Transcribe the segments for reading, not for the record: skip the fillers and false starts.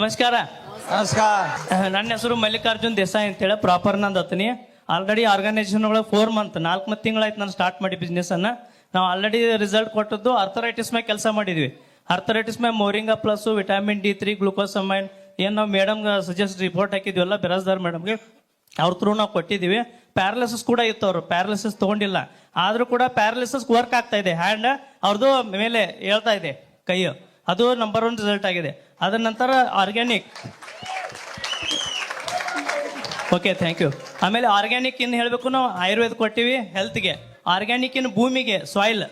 ನಮಸ್ಕಾರ. ನನ್ನ ಹೆಸರು ಮಲ್ಲಿಕಾರ್ಜುನ್ ದೇಸಾಯಿ ಅಂತೇಳಿ ಪ್ರಾಪರ್ ನಂದು ಅತನಿ. ಆಲ್ರೆಡಿ ಆರ್ಗನೈಸೇಷನ್ ಒಳಗೆ 4 ಮಂತ್ 4 ತಿಂಗಳಾಯ್ತು ನಾನು ಸ್ಟಾರ್ಟ್ ಮಾಡಿ ಬಿಸ್ನೆಸ್ ಅನ್ನ. ನಾವು ಆಲ್ರೆಡಿ ರಿಸಲ್ಟ್ ಕೊಟ್ಟದ್ದು ಅರ್ಥರೈಟಿಸ್ ಮೇಲೆ ಕೆಲಸ ಮಾಡಿದ್ವಿ. ಅರ್ಥರೈಟಿಸ್ ಮೇಲೆ ಮೋರಿಂಗಾ ಪ್ಲಸ್ ವಿಟಮಿನ್ D3 ಗ್ಲೂಕೋಸಮೈನ್ ಏನು ನಾವು ಮೇಡಮ್ ಸಜೆಸ್ಟ್ ರಿಪೋರ್ಟ್ ಹಾಕಿದ್ವಲ್ಲ ಬೆರಾಸ್ದಾರ್ ಮೇಡಮ್ಗೆ ಅವ್ರ ಥ್ರೂ ನಾವು ಕೊಟ್ಟಿದ್ದೀವಿ. ಪ್ಯಾರಲಿಸಿಸ್ ಕೂಡ ಇತ್ತು, ಅವರು ಪ್ಯಾರಲಿಸಿಸ್ ತಗೊಂಡಿಲ್ಲ, ಆದ್ರೂ ಕೂಡ ಪ್ಯಾರಲಿಸಿಸ್ ವರ್ಕ್ ಆಗ್ತಾ ಇದೆ. ಹ್ಯಾಂಡ್ ಅವ್ರದ್ದು ಮೇಲೆ ಹೇಳ್ತಾ ಇದೆ ಕೈ, ಅದು ನಂಬರ್ 1 ರಿಸಲ್ಟ್ ಆಗಿದೆ. ಅದರ ನಂತರ ಆರ್ಗ್ಯಾನಿಕ್, ಓಕೆ ಥ್ಯಾಂಕ್ ಯು. ಆಮೇಲೆ ಆರ್ಗ್ಯಾನಿಕ್ ಇನ್ನು ಹೇಳಬೇಕು, ನಾವು ಆಯುರ್ವೇದ ಕೊಟ್ಟಿವಿ ಹೆಲ್ತ್ಗೆ. ಆರ್ಗ್ಯಾನಿಕ್ ಇನ್ ಭೂಮಿಗೆ ಸಾಯಿಲ್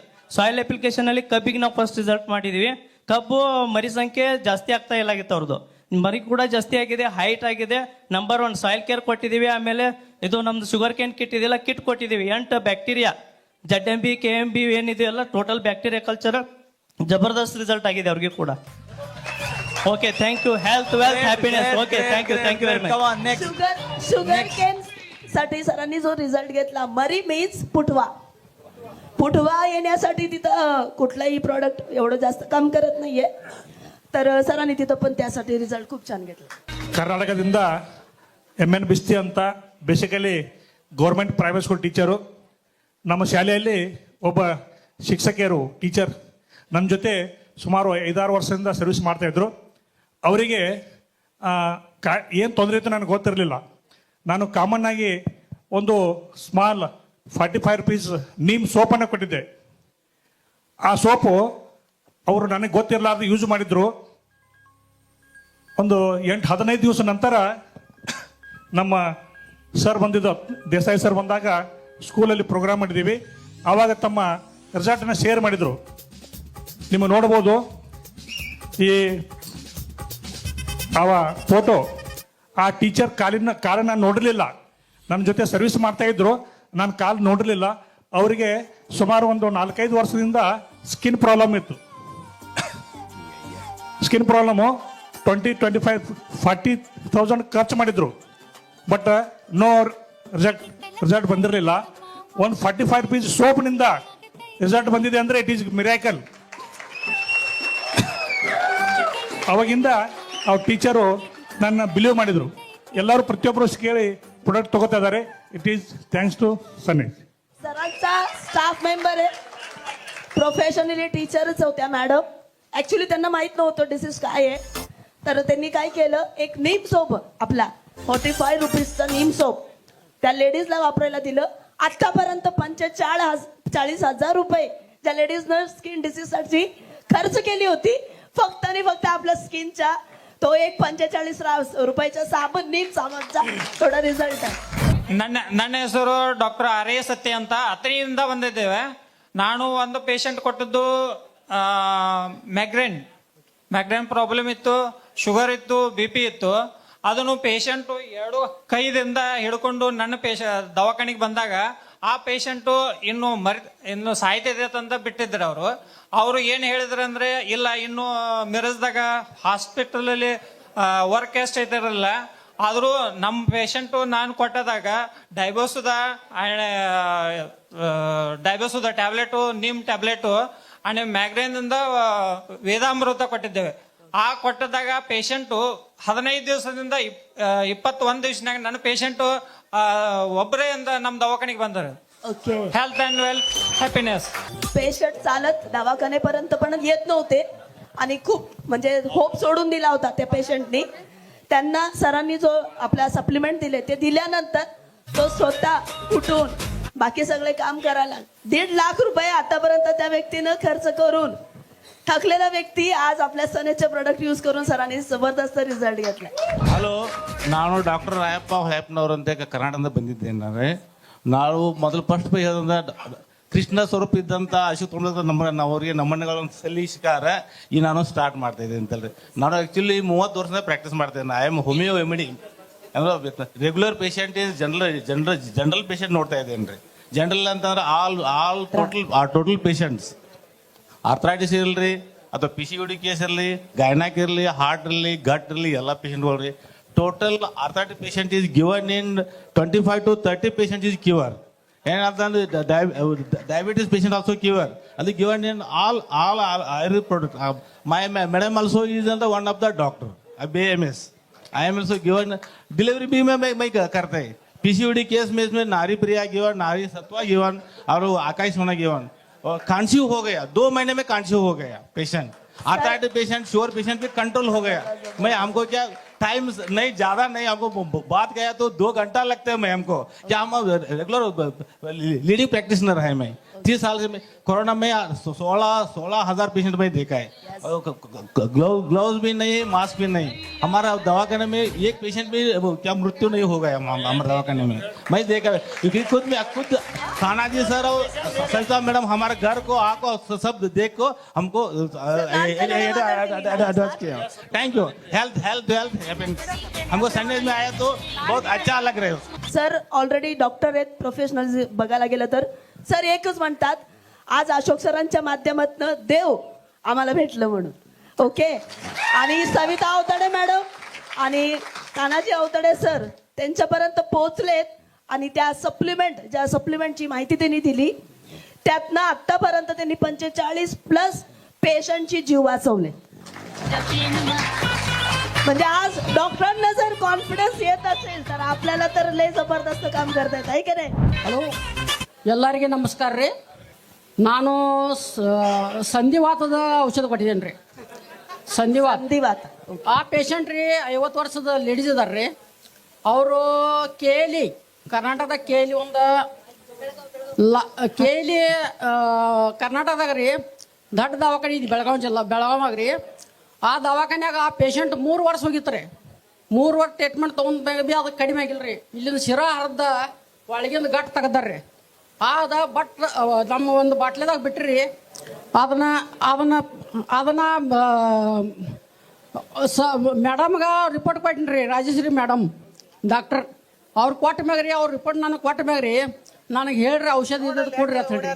ಅಪ್ಲಿಕೇಶನ್ ಅಲ್ಲಿ ಕಬ್ಬಿಗೆ ನಾವು ಫಸ್ಟ್ ರಿಸಲ್ಟ್ ಮಾಡಿದೀವಿ. ಕಬ್ಬು ಮರಿ ಸಂಖ್ಯೆ ಜಾಸ್ತಿ ಆಗ್ತಾ ಇಲ್ಲಾಗಿತ್ತು, ಅವ್ರದ್ದು ಮರಿ ಕೂಡ ಜಾಸ್ತಿ ಆಗಿದೆ, ಹೈಟ್ ಆಗಿದೆ. ನಂಬರ್ 1 ಸಾಯಿಲ್ ಕೇರ್ ಕೊಟ್ಟಿದ್ದೀವಿ. ಆಮೇಲೆ ಇದು ನಮ್ದು ಶುಗರ್ ಕೇನ್ ಕಿಟ್ ಇದೆಲ್ಲ ಕಿಟ್ ಕೊಟ್ಟಿದ್ದೀವಿ. 8 ಬ್ಯಾಕ್ಟೀರಿಯಾ ZMB KMB ಏನಿದೆಯಲ್ಲ ಟೋಟಲ್ ಬ್ಯಾಕ್ಟೀರಿಯಾ ಕಲ್ಚರ್ ಜಬರ್ದಸ್ತ್ ರಿಸಲ್ಟ್ ಆಗಿದೆ ಅವ್ರಿಗೆ ಕೂಡ. Okay thank you. Health wealth happiness. Okay thank you very much. Sugar cane साठी सरांनी जो रिझल्ट घेतला, मरी मीन्स पुठवा येण्यासाठी तिथं कुठलाही प्रॉडक्ट एवढं जास्त काम करत नाहीये, तर सरांनी तिथं पण त्यासाठी रिझल्ट खूप छान घेतला. ಕರ್ನಾಟಕದಿಂದ MN ಬಿಸ್ತಿ ಅಂತ basically government private school teacher. ನಮ್ಮ ಶಾಲೆಯಲ್ಲಿ ಒಬ್ಬ ಶಿಕ್ಷಕಿಯರು ಟೀಚರ್ ನನ್ನ ಜೊತೆ ಸುಮಾರು 5-6 ವರ್ಷದಿಂದ ಸರ್ವಿಸ್ ಮಾಡ್ತಾಯಿದ್ರು. ಅವರಿಗೆ ಏನು ತೊಂದರೆ ಇತ್ತು ನನಗೆ ಗೊತ್ತಿರಲಿಲ್ಲ. ನಾನು ಕಾಮನ್ ಆಗಿ ಒಂದು ಸ್ಮಾಲ್ 45 ರೂಪೀಸ್ ನೀಮ್ ಸೋಪನ್ನು ಕೊಟ್ಟಿದ್ದೆ. ಆ ಸೋಪು ಅವರು ನನಗೆ ಗೊತ್ತಿರಲಾರ್ದು ಯೂಸ್ ಮಾಡಿದ್ರು. ಒಂದು 8-15 ದಿವಸ ನಂತರ ನಮ್ಮ ಸರ್ ಬಂದಿದ್ದು, ದೇಸಾಯಿ ಸರ್ ಬಂದಾಗ ಸ್ಕೂಲಲ್ಲಿ ಪ್ರೋಗ್ರಾಮ್ ಮಾಡಿದ್ದೀವಿ. ಆವಾಗ ತಮ್ಮ ರಿಸಲ್ಟನ್ನು ಶೇರ್ ಮಾಡಿದರು. ನಿಮ್ಮ ನೋಡ್ಬೋದು ಈ ಅವ ಫೋಟೋ. ಆ ಟೀಚರ್ ಕಾಲನ್ನು ನಾನು ನೋಡಿರಲಿಲ್ಲ, ನನ್ನ ಜೊತೆ ಸರ್ವಿಸ್ ಮಾಡ್ತಾಯಿದ್ರು, ನಾನು ಕಾಲು ನೋಡಿರಲಿಲ್ಲ. ಅವರಿಗೆ ಸುಮಾರು ಒಂದು 4-5 ವರ್ಷದಿಂದ ಸ್ಕಿನ್ ಪ್ರಾಬ್ಲಮ್ ಇತ್ತು. ಸ್ಕಿನ್ ಪ್ರಾಬ್ಲಮು 20-25-40,000 ಖರ್ಚು ಮಾಡಿದ್ರು, ಬಟ್ ನೋ ರಿಸಲ್ಟ್ ಬಂದಿರಲಿಲ್ಲ. ಒಂದು 45 ರೂಪೀಸ್ ಸೋಪ್ನಿಂದ ರಿಸಲ್ಟ್ ಬಂದಿದೆ ಅಂದರೆ ಇಟ್ ಈಸ್ ಮಿರಾಕಲ್. ಅವಾಗಿಂದ ಅವ್ರ ಟೀಚರು ನನ್ನ ಬಿಲೀವ್ ಮಾಡಿದರು. ಎಲ್ಲರೂ ಪ್ರತಿಯೊಬ್ಬರು ಕೇಳಿ ಪ್ರಾಡಕ್ಟ್ ತಗೋತಾ ಇದ್ದಾರೆ. ಇಟ್ ಈಸ್ ಥ್ಯಾಂಕ್ಸ್ ಟು ಸನ್ನಿ. सरांचा स्टाफ मेंबर आहे, प्रोफेशनली टीचरच होत्या मॅडम. ऍक्च्युली त्यांना माहित नव्हतं डिसीज काय आहे, तर त्यांनी काय केलं, एक नीम सोप आपला 45 रुपीजचा नीम सोप त्या लेडीजला वापरायला दिलं. आतापर्यंत 45,000 रुपये ज्या लेडीजनं स्किन डिसीजसाठी खर्च केली होती, फक्त आणि फक्त आपल्या स्किनच्या तो एक 45 रुपयाचा साबण नीम साबणचा थोडा रिझल्ट आहे. ನನ್ನ ಹೆಸರು ಡಾಕ್ಟರ್ ಆರ್ ಎ ಸತ್ಯ ಅಂತ, ಅತನಿಯಿಂದ ಬಂದಿದ್ದೇವೆ. ನಾನು ಒಂದು ಪೇಷಂಟ್ ಕೊಟ್ಟದ್ದು ಮ್ಯಾಗ್ರೇನ್ ಪ್ರಾಬ್ಲಮ್ ಇತ್ತು, ಶುಗರ್ ಇತ್ತು, BP ಇತ್ತು. ಅದನ್ನು ಪೇಷಂಟು 2 ಕೈದಿಂದ ಹಿಡ್ಕೊಂಡು ನನ್ನ ದವಾಖಾನೆಗೆ ಬಂದಾಗ ಆ ಪೇಷಂಟು ಇನ್ನು ಸಾಯ್ತಿದೆ ಅಂತ ಬಿಟ್ಟಿದ್ರು. ಅವರು ಏನು ಹೇಳಿದ್ರು ಅಂದ್ರೆ, ಇಲ್ಲ ಇನ್ನು ಮಿರಜ್ದಾಗ ಹಾಸ್ಪಿಟಲಲ್ಲಿ ವರ್ಕ್ ಎಷ್ಟು ಐತಿರಲ್ಲ, ಆದರೂ ನಮ್ಮ ಪೇಷಂಟು ನಾನು ಕೊಟ್ಟದಾಗ ಡೈಬೋಸುದ ಟ್ಯಾಬ್ಲೆಟು, ನೀಮ್ ಟ್ಯಾಬ್ಲೆಟು ಆ್ಯಂಡ್ ಮ್ಯಾಗ್ರೇನಿಂದ ವೇದಾಮೃತ ಕೊಟ್ಟಿದ್ದೇವೆ. ಆ ಕೊಟ್ಟದಾಗ ಪೇಷಂಟು 15 ದಿವಸದಿಂದ 21 ದಿವಸನಾಗ ನನ್ನ ಪೇಷಂಟು ಒಬ್ಬರೇ ಅಂತ ನಮ್ಮ ದವಾಖಾನೆಗೆ ಬಂದರು. Okay. Health and wealth happiness. Patient चालत दवाखान्यापर्यंत पण येत नव्हते आणि खूप म्हणजे होप सोडून दिला होता त्या पेशंटनी. त्यांना सरांनी जो आपला सप्लिमेंट दिले ते दिल्यानंतर तो स्वतः उठून बाकी सगळे काम करायला 1.5 लाख रुपये आतापर्यंत त्या व्यक्तीनं खर्च करून थकलेला व्यक्ती आज आपल्या सनेचे प्रोडक्ट यूज करून सरांनी जबरदस्त रिझल्ट घेतला. ಹಲೋ, ನಾನು ಡಾಕ್ಟರ್ ರಾಯಪ್ಪ ಹ್ಯಾಪ್ನವ್ರು ಅಂತ ಕರ್ನಾಟಕದಿಂದ ಬಂದಿದ್ದೇನೆ. ನಾವು ಮೊದಲು ಫಸ್ಟ್ ಕೃಷ್ಣ ಸ್ವರೂಪ್ ಇದ್ದಂಥ ಅಶೋಕ್ ನಾವು ಅವರಿಗೆ ನಮ್ಮಣ್ಣಗಳನ್ನು ಸಲ್ಲಿಸಿಕಾರ ಈ ನಾನು ಸ್ಟಾರ್ಟ್ ಮಾಡ್ತಾ ಇದ್ದೀನಿ ಅಂತಲ್ರಿ. ನಾನು ಆ್ಯಕ್ಚುಲಿ 30 ವರ್ಷದಿಂದ ಪ್ರಾಕ್ಟೀಸ್ ಮಾಡ್ತೇನೆ. ಐ ಆಮ್ ಹೋಮಿಯೋ ರೆಮಿಡಿ ಅಂದ್ರೆ ರೆಗ್ಯುಲರ್ ಪೇಷಂಟ್ ಜನರಲ್ ಪೇಷಂಟ್ ನೋಡ್ತಾ ಇದ್ದೇನೆ ರೀ. ಜನರಲ್ ಅಂತಂದ್ರೆ ಆಲ್ ಟೋಟಲ್ ಪೇಷಂಟ್ಸ್, ಆರ್ಥರೈಟಿಸ್ ಇರಲಿ ಅಥವಾ PCOD ಕೇಸ್ ಇರಲಿ, ಗೈನಾಕ್ ಇರಲಿ, ಹಾರ್ಟ್ ಇರಲಿ, ಗಟ್ ಇರಲಿ, ಎಲ್ಲ ಪೇಷಂಟ್ಗಳು ರೀ. Total arthritis patient is given in 25 to 30 patient is cure. ಏನಂತಂದ್ರೆ diabetes patient also cure. And given in all Ayurvedic product. My madam also is one of the doctor. अब AMS से given delivery भी मैं करते हैं PCOD case में इसमें नारी प्रिया गिवन, नारी सत्वा गिवन और आकाश सोना गिवन, और कांसीव हो गया 2 महीने में कांसीव हो गया patient, arthritis patient, sugar patient पे कंट्रोल हो गया। मैं हमको क्या टाइम नहीं ज्यादा नहीं, हमको बात गया तो 2 घंटा लगते हैं। मैं हमको क्या हम रेगुलर लीडिंग प्रैक्टिशनर है। मैं 30 साल से कोरोना में 16,000 पेशेंट में देखा है। ग्लव्स भी नहीं, मास्क भी नहीं। हमारा दवाखाने में एक पेशेंट भी क्या मृत्यु नहीं हो गया हमारे दवाखाने में, मैं देखा है। क्योंकि खुद खाना जी सर और सरिता मैडम हमारे घर को आको सब देख को हमको एडवाइस किया। Thank you. हेल्थ हमको संडे में आया तो बहुत अच्छा लग रहा है। सर ऑलरेडी डॉक्टर आहेत, प्रोफेशनल बघायला गेलं तर सर एकच म्हणतात, आज अशोक सरांच्या माध्यमातून देव आम्हाला भेटलं म्हणून. ओके. आणि सविता अवतडे मॅडम आणि तानाजी अवतडे सर त्यांच्यापर्यंत पोहोचलेत आणि त्या ज्या सप्लिमेंटची माहिती त्यांनी दिली त्यातनं आतापर्यंत त्यांनी 45+ पेशंटची जीव वाचवले. म्हणजे आज डॉक्टरांना जर कॉन्फिडन्स येत असेल तर आपल्याला तर लय जबरदस्त काम करता येत आहे की नाही. ಹಲೋ, ಎಲ್ಲರಿಗೆ ನಮಸ್ಕಾರ ರೀ. ನಾನು ಸಂಧಿವಾತದ ಔಷಧ ಕೊಟ್ಟಿದ್ದೇನೆ ರೀ. ಸಂಧಿವಾತ. ಆ ಪೇಷಂಟ್ ರೀ 50 ವರ್ಷದ ಲೇಡೀಸ್ ಇದಾರೆ ರೀ. ಅವರು ಕೇಳಿ ಕರ್ನಾಟಕದ ಕೇಳಿ ಒಂದು ಕೇಳಿ ಕರ್ನಾಟಕದಾಗ ರೀ ದೊಡ್ಡ ದವಾಖಾನೆ ಇದು ಬೆಳಗಾವಾಗ ರೀ. ಆ ದವಾಖಾನ್ಯಾಗ ಆ ಪೇಷಂಟ್ 3 ವರ್ಷ ಹೋಗಿತ್ತು ರೀ. 3 ವರ್ಷ ಟ್ರೀಟ್ಮೆಂಟ್ ತೊಗೊಂಡ್ ಬಿ ಅದು ಕಡಿಮೆ ಆಗಿಲ್ಲ ರೀ. ಇಲ್ಲಿಂದ ಶಿರಾ ಹರಿದ ಒಳಗಿಂದ ಗಟ್ಟು ತೆಗ್ದಾರ್ರಿ. ಅದ ನಮ್ಮ ಒಂದು ಬಾಟ್ಲಿದಾಗ ಬಿಟ್ರಿ. ಅದನ್ನ ಮೇಡಮ್ಗೆ ರಿಪೋರ್ಟ್ ಕೊಟ್ಟಿನಿ ರೀ, ರಾಜೇಶ್ವರಿ ಮೇಡಮ್ ಡಾಕ್ಟರ್. ಅವ್ರು ಕೊಟ್ಟ ಮ್ಯಾಗ ರೀ, ಅವ್ರ ರಿಪೋರ್ಟ್ ನನಗೆ ಕೊಟ್ಟ ಮ್ಯಾಗ ರೀ ನನಗೆ ಹೇಳ್ರಿ ಔಷಧ ಇದ್ದದ್ದು ಕೊಡ್ರಿ ಅಂತ ಹೇಳಿ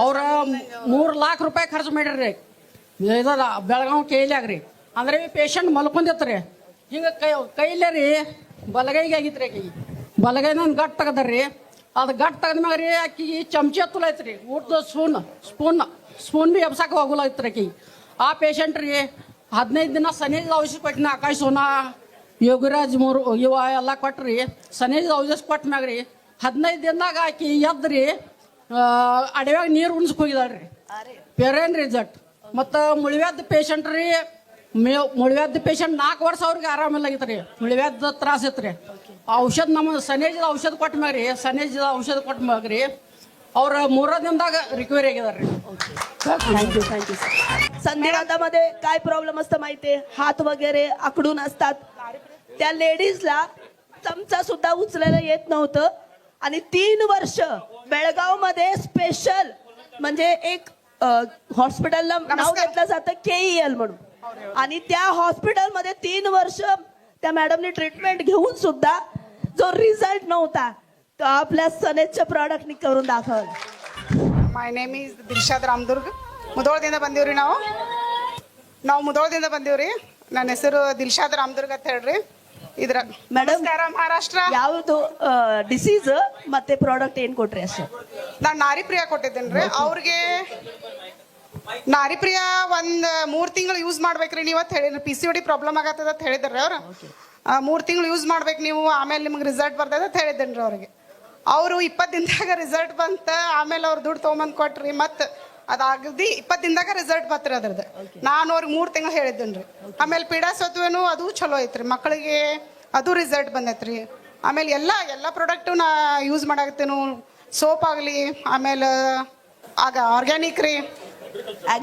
ಅವ್ರ 3 ಲಕ್ಷ ರೂಪಾಯಿ ಖರ್ಚು ಮಾಡಿರಿ ಇದದ ಬೆಳಗಾವಿ ಕೈಲ್ಯಾಗ ರೀ. ಅಂದ್ರೆ ಪೇಷಂಟ್ ಮಲ್ಕೊಂಡಿತ್ತು ಹಿಂಗೆ ಕೈಲೇ ರೀ ಬಲಗೈಗೆ ಆಗಿತ್ತು ರೀ. ಆಕಿಗೆ ಬಲಗೈ ನಾನು ಗಟ್ಟು ತೆಗದ್ರಿ. ಅದು ಗಟ್ಟು ತೆಗೆದ ಮ್ಯಾಗ ರೀ ಆಕಿಗೆ ಚಮಚಿ ಹತ್ತಲೈತಿ ರೀ, ಊಟದ ಸ್ಪೂನ್ ಭೀ ಎಬ್ಸಾಕ ಹೋಗಲಾಯ್ತು ರೀ ಆಕಿಗೆ. ಆ ಪೇಷಂಟ್ ರೀ 15 ದಿನ ಸನೇಜ್ ಔಷಧ ಕೊಟ್ಟಿನ, ಆಕಾಶ್ ಸೋನಾ, ಯೋಗಿರಾಜ್ ಇವ ಎಲ್ಲ ಕೊಟ್ರಿ. ಸನೇಜ್ ಔಷಧ ಕೊಟ್ಟ ಮ್ಯಾಗ ರೀ 15 ದಿನದಾಗ ಆಕಿ ಎದ್ರಿ ಅಡವ್ಯಾಗ ನೀರು ಉಣ್ಸಕ್ ಹೋಗಿದಾಳ್ರಿ. ಪೇರೇನ್ ರಿಸಲ್ಟ್. ಮತ್ತು ಮುಳಿವ್ಯಾದ ಪೇಷಂಟ್ ರೀ, ಮುಳಿವ್ಯಾದ ಪೇಷಂಟ್ 4 ವರ್ಷ ಅವ್ರಿಗೆ ಆರಾಮಿಲ್ಲಾಗಿತ್ತು ರೀ. ಮುಳಿವ್ಯಾದ ತ್ರಾಸ ಇತ್ತು ರೀ. ಔಷಧ ನಮ್ಮ ಸನೇಜದ ಔಷಧ ಕೊಟ್ಟ ಮ್ಯಾಗ ರೀ ಔಷಧ ಕೊಟ್ಟ ಮ್ಯಾಗ ರೀ ಅವ್ರ 3 ದಿನದಾಗ ರಿಕವರಿ ಆಗಿದಾರೆ ರೀ. Thank you sir. संधिवातामध्ये काय प्रॉब्लेम असतं माहितीये, हात वगैरे आकडून असतात. त्या लेडीजला चमचा सुद्धा उचलायला येत नव्हतं आणि 3 वर्ष बेळगाव मध्ये स्पेशल म्हणजे एक हॉस्पिटलला नाव घेतलं जातं KEL म्हणून. आणि त्या हॉस्पिटलमध्ये 3 वर्ष त्या मॅडमने ट्रीटमेंट घेऊन सुद्धा जो रिझल्ट नव्हता तो आपल्या सनेजच्या प्रॉडक्टनी करून दाखवला. My name is Dilshad Ramdurg. ಮುಧೋಳದಿಂದ ಬಂದೀವ್ರಿ. ನಾವು ಮುಧೋಳದಿಂದ ಬಂದೀವ್ರಿ. ನನ್ನ ಹೆಸರು ದಿಲ್ಶಾದ್ ರಾಮದುರ್ಗ್ ಅಂತ ಹೇಳ್ರಿ. ಇದ್ರ ಮೇಡಮ್ ಮಹಾರಾಷ್ಟ್ರ ಯಾವುದು ಡಿಸೀಸ್ ಮತ್ತೆ ಪ್ರಾಡಕ್ಟ್ ಏನ್ ಕೊಟ್ರಿ ಅಷ್ಟೇ. ನಾನು ನಾರಿ ಪ್ರಿಯಾ ಕೊಟ್ಟಿದ್ದೇನ್ರಿ. ಅವ್ರಿಗೆ ನಾರಿ ಪ್ರಿಯಾ 3 ತಿಂಗಳು ಯೂಸ್ ಮಾಡ್ಬೇಕ್ರಿ ನೀವು ಅಂತ ಹೇಳಿದ್ರಿ. PCOD ಪ್ರಾಬ್ಲಮ್ ಆಗತ್ತದ ಅಂತ ಹೇಳಿದ್ರಿ ಅವ್ರು. 3 ತಿಂಗಳು ಯೂಸ್ ಮಾಡ್ಬೇಕು ನೀವು, ಆಮೇಲೆ ನಿಮ್ಗೆ ರಿಸಲ್ಟ್ ಬರ್ತದೆ ಅಂತ ಹೇಳಿದ್ದೇನ್ರಿ ಅವ್ರಿಗೆ. ಅವರು 20 ದಿನದಾಗ ರಿಸಲ್ಟ್ ಬಂತ. ಆಮೇಲೆ ಅವ್ರು ದುಡ್ಡು ತೊಗೊಂಬಂದು ಕೊಟ್ರಿ. ಮತ್ತು ಅದಾಗದಿ 20 ದಿನದಾಗ ರಿಸಲ್ಟ್ ಬತ್ರಿ ಅದ್ರದ್ದು. ನಾನು ಅವ್ರಿಗೆ 3 ತಿಂಗಳು ಹೇಳಿದ್ದೇನ್ರಿ. ಆಮೇಲೆ ಪೀಡಾಸತ್ವೇನು ಅದು ಚಲೋ ಐತ್ರಿ ಮಕ್ಕಳಿಗೆ, ಅದು ರಿಸಲ್ಟ್ ಬಂದೈತ್ರಿ. ಆಮೇಲೆ ಎಲ್ಲ ಪ್ರಾಡಕ್ಟು ನಾ ಯೂಸ್ ಮಾಡಾಕತ್ತೇನು, ಸೋಪ್ ಆಗಲಿ, ಆಮೇಲೆ ಆಗ ಆರ್ಗ್ಯಾನಿಕ್ ರೀ,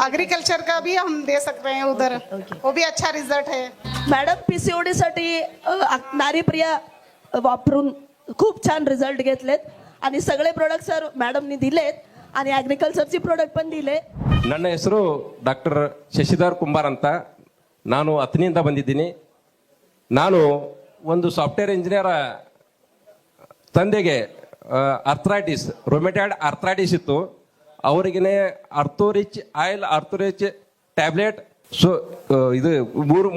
अग्रिकल्चर का भी हम दे सकते हैं उधर, वो भी अच्छा रिजल्ट है. मॅडम PCOD साठी नारी प्रिया वापरून खूप छान रिझल्ट घेतलेत आणि सगळे प्रोडक्ट सर मॅडमनी दिलेत आणि ॲग्रिकल्चरची प्रोडक्ट पण दिले. ನನ್ನ ಹೆಸರು ಡಾಕ್ಟರ್ ಶಶಿಧರ್ ಕುಂಬಾರ್ ಅಂತ. ನಾನು ಅತ್ನಿಯಿಂದ ಬಂದಿದ್ದೀನಿ. ನಾನು ಒಂದು ಸಾಫ್ಟ್ವೇರ್ ಇಂಜಿನಿಯರ್. ತಂದೆಗೆ ಅರ್ಥ್ರೈಟಿಸ್, ರೊಮೆಟಾಯ್ಡ್ ಅರ್ಥ್ರೈಟಿಸ್ ಇತ್ತು. ಅವರಿಗೇ ಅರ್ಥೋರಿಚ್ ಆಯಿಲ್, ಅರ್ಥೋರಿಚ್ ಟ್ಯಾಬ್ಲೆಟ್, ಸೊ ಇದು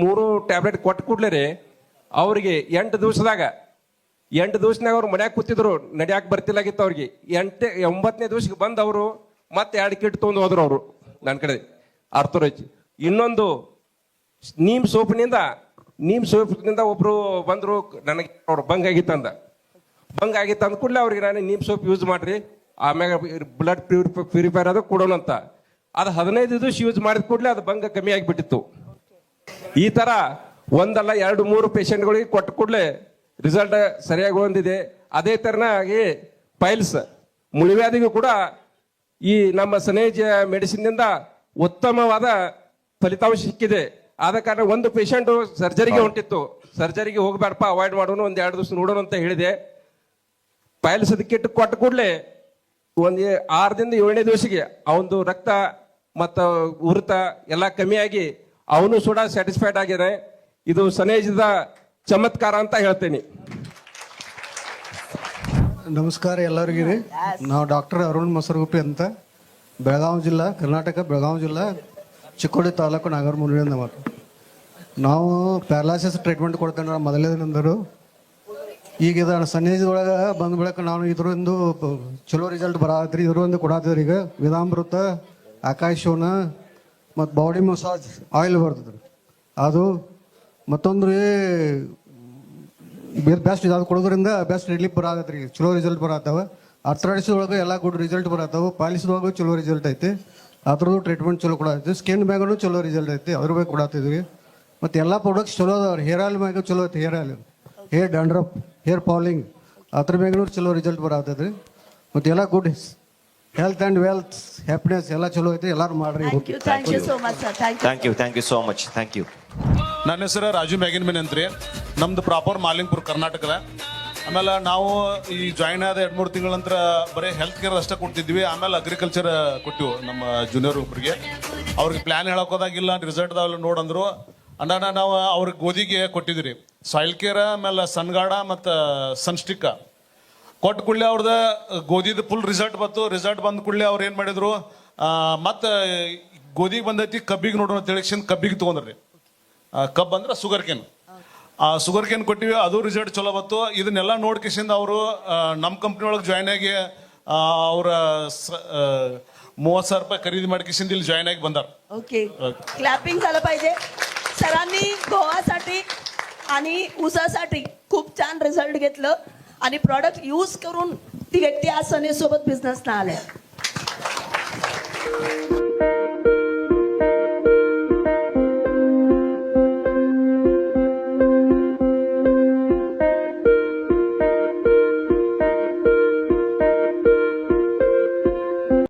ಮೂರು ಟ್ಯಾಬ್ಲೆಟ್ ಕೊಟ್ಟು ಕೂಡ್ಲೇ ಅವರಿಗೆ 8 ದಿವಸನಾಗ ಅವ್ರು ಮನ್ಯಾಗ ಕೂತಿದ್ರು, ನಡಿಯಾಕೆ ಬರ್ತಿಲ್ಲಾಗಿತ್ತು ಅವ್ರಿಗೆ. 9ನೇ ದಿವಸಕ್ಕೆ ಬಂದು ಅವರು ಮತ್ತೆ 2 ಕಿಟ್ ತೊಗೊಂಡು ಹೋದ್ರು ಅವರು ನನ್ನ ಕಡೆ ಅರ್ಥೋರಿಚ್. ಇನ್ನೊಂದು ನೀಮ್ ಸೋಪ್ನಿಂದ ನೀಮ್ ಸೋಪ್ನಿಂದ ಒಬ್ರು ಬಂದ್ರು, ನನಗೆ ಅವ್ರು ಬಂಗ್ ಆಗಿತ್ತಂದ. ಬಂಗ್ ಆಗಿತ್ತು ಅಂದ ಕೂಡಲೇ ಅವ್ರಿಗೆ ನಾನು ನೀಮ್ ಸೋಪ್ ಯೂಸ್ ಮಾಡ್ರಿ, ಆಮ್ಯಾಗ ಬ್ಲಡ್ ಪ್ಯೂರಿಫೈರ್ ಅದು ಕೊಡೋಣ ಅಂತ. ಅದು 15 ದಿವಸ ಯೂಸ್ ಮಾಡಿದ ಕೂಡಲೇ ಅದು ಬಂಗ ಕಮ್ಮಿ ಆಗಿಬಿಟ್ಟಿತ್ತು. ಈ ತರ ಒಂದಲ್ಲ 2-3 ಪೇಷಂಟ್ಗಳಿಗೆ ಕೊಟ್ಟ ಕೂಡಲೇ ರಿಸಲ್ಟ್ ಸರಿಯಾಗಿ ಹೊಂದಿದೆ. ಅದೇ ತರನಾಗಿ ಪೈಲ್ಸ್ ಮುಳುವ್ಯಾಧಿಗೂ ಕೂಡ ಈ ನಮ್ಮ ಸನೇಜ್ ಮೆಡಿಸಿನ್ನಿಂದ ಉತ್ತಮವಾದ ಫಲಿತಾಂಶ ಸಿಕ್ಕಿದೆ. ಆದ ಕಾರಣ ಒಂದು ಪೇಷಂಟ್ ಸರ್ಜರಿಗೆ ಹೊಂಟಿತ್ತು, ಸರ್ಜರಿಗೆ ಹೋಗ್ಬೇಡಪ್ಪ, ಅವಾಯ್ಡ್ ಮಾಡೋಣ, 1-2 ದಿವಸ ನೋಡೋಣ ಅಂತ ಹೇಳಿದೆ. ಪೈಲ್ಸ್ ಕಿಟ್ ಕೊಟ್ಟ ಕೂಡಲೇ ಒಂದು 6ರಿಂದ 7ನೇ ದಿವಸಿಗೆ ಅವನದು ರಕ್ತ ಮತ್ತು ಉರಿತ ಎಲ್ಲ ಕಮ್ಮಿಯಾಗಿ ಅವನು ಕೂಡ ಸ್ಯಾಟಿಸ್ಫೈಡ್ ಆಗಿದೆ. ಇದು ಸನೇಜದ ಚಮತ್ಕಾರ ಅಂತ ಹೇಳ್ತೇನೆ. ನಮಸ್ಕಾರ ಎಲ್ಲರಿಗೂ ರೀ. ನಾವು ಡಾಕ್ಟರ್ ಅರುಣ್ ಮಸರಗುಪ್ಪಿ ಅಂತ, ಬೆಳಗಾವಿ ಜಿಲ್ಲಾ, ಕರ್ನಾಟಕ, ಬೆಳಗಾವಿ ಜಿಲ್ಲಾ, ಚಿಕ್ಕೋಡಿ ತಾಲೂಕು, ನಾಗರಮುನಿಯಿಂದ ಮಾತು. ನಾವು ಪ್ಯಾರಾಲಿಸಿಸ್ ಟ್ರೀಟ್ಮೆಂಟ್ ಕೊಡ್ತೇವೆ ಮೊದಲೇದಂದರು. ಈಗ ಇದು ಸನ್ನಿಧಿದೊಳಗೆ ಬಂದ ಬಳಿಕ ನಾವು ಇದರಿಂದ ಚಲೋ ರಿಸಲ್ಟ್ ಬರತ್ರಿ. ಇದರಿಂದ ಕೊಡತ್ತೀರಿ. ಈಗ ವೇದಾಮೃತ, ಆಕಾಶವನ ಮತ್ತು ಬಾಡಿ ಮಸಾಜ್ ಆಯಿಲ್ ಬರ್ತದ್ರಿ. ಅದು ಮತ್ತೊಂದು ರೀ ಬೆಸ್ಟ್ ಇದಾದ ಕೊಡೋದ್ರಿಂದ ಬೆಸ್ಟ್ ರಿಲೀಫ್ ಬರತ್ರಿ, ಚಲೋ ರಿಸಲ್ಟ್ ಬರತ್ತವ. ಅರ್ಥರೈಟಿಸ್ ಒಳಗೆ ಎಲ್ಲ ಗುಡ್ ರಿಸಲ್ಟ್ ಬರತ್ತವ. ಪಾಲಿಸಿದೊಳಗೂ ಚಲೋ ರಿಸಲ್ಟ್ ಐತಿ. ಅದ್ರದ್ದು ಟ್ರೀಟ್ಮೆಂಟ್ ಚಲೋ ಕೊಡತ್ತೈತಿ. ಸ್ಕಿನ್ ಮ್ಯಾಗೂ ಚಲೋ ರಿಸಲ್ಟ್ ಐತಿ, ಅದ್ರ ಬಗ್ಗೆ ಕೊಡತ್ತಿದ್ವಿ. ಮತ್ತು ಎಲ್ಲ ಪ್ರಾಡಕ್ಟ್ಸ್ ಚಲೋ ಅದಾವ್ರಿ. ಹೇರ್ ಆಯಿಲ್ ಮ್ಯಾಗ ಚಲೋ ಐತಿ. Hair oil, hair dandruff, hair falling ಅದ್ರ ಮ್ಯಾಗೂ ಚಲೋ ರಿಸಲ್ಟ್ ಬರತ್ತೈತ್ರಿ. ಮತ್ತು ಎಲ್ಲ good health and wealth, happiness ಎಲ್ಲ ಚಲೋ ಐತಿ. ಎಲ್ಲರೂ ಮಾಡ್ರಿ. Thank you so much sir. Thank you so much. Thank you. ನನ್ನ ಹೆಸರು ರಾಜು ಮ್ಯಾಗಿನ್ ಮೇನ್ ಅಂತ್ರಿ. ನಮ್ದು ಪ್ರಾಪರ್ ಮಾಲಿಂಗ್ಪುರ್, ಕರ್ನಾಟಕದ. ಆಮೇಲೆ ನಾವು ಈ ಜಾಯಿನ್ ಆದ 2-3 ತಿಂಗಳ ನಂತರ ಬರೀ ಹೆಲ್ತ್ ಕೇರ್ ಅಷ್ಟೇ ಕೊಡ್ತಿದ್ವಿ. ಆಮೇಲೆ ಅಗ್ರಿಕಲ್ಚರ್ ಕೊಟ್ಟಿವು ನಮ್ಮ ಜೂನಿಯರ್ ಒಬ್ಬರಿಗೆ. ಅವ್ರಿಗೆ ಪ್ಲಾನ್ ಹೇಳೋಕೋದಾಗಿಲ್ಲ, ರಿಸಲ್ಟ್ ಅದಾವೆಲ್ಲ ನೋಡಂದ್ರು. ಅಣ್ಣ ನಾವು ಅವ್ರಿಗೆ ಗೋಧಿಗೆ ಕೊಟ್ಟಿದ್ವಿ ಸಾಯಿಲ್ ಕೇರ್, ಆಮೇಲೆ ಸನ್ಗಾಡ ಮತ್ತು ಸನ್ಸ್ಟಿಕ್ ಕೊಟ್ಟ ಕೂಡಲೇ ಅವ್ರದ್ದು ಗೋಧಿದು ಫುಲ್ ರಿಸಲ್ಟ್ ಬಂತು. ರಿಸಲ್ಟ್ ಬಂದ ಕೂಡಲೇ ಅವ್ರು ಏನು ಮಾಡಿದ್ರು, ಮತ್ತು ಗೋಧಿಗೆ ಬಂದೈತಿ, ಕಬ್ಬಿಗೆ ನೋಡೋಣ ತಿಳಿಕ್ಷನ್ ಕಬ್ಬಿಗೆ ತೊಗೊಂಡ್ರಿ. ಕಬ್ಬು ಅಂದ್ರೆ ಶುಗರ್ ಕೇನ್. ಶುಗರ್ ಕೇನ್ ಕೊಟ್ಟಿವಿ, ಅದು ರಿಸಲ್ಟ್ ಚಲೋ ಬಂತು. ಇದನ್ನೆಲ್ಲ ನೋಡ್ಕಿಸಿಂದ ಅವರು ನಮ್ಮ ಕಂಪ್ನಿ ಒಳಗೆ ಜಾಯ್ನ್ ಆಗಿ ಅವರ 30,000 ರೂಪಾಯಿ ಖರೀದಿ ಮಾಡ್ಕಿಸಿಂದ ಇಲ್ಲಿ ಜಾಯ್ನ್ ಆಗಿ ಬಂದಾರ. ओके, क्लॅपिंग झालं पाहिजे. सरांनी गव्हासाठी आणि ऊसासाठी खूप छान रिझल्ट घेतलं आणि प्रॉडक्ट यूज करून ती व्यक्ती आज सनेसोबत बिझनेसला आल्या.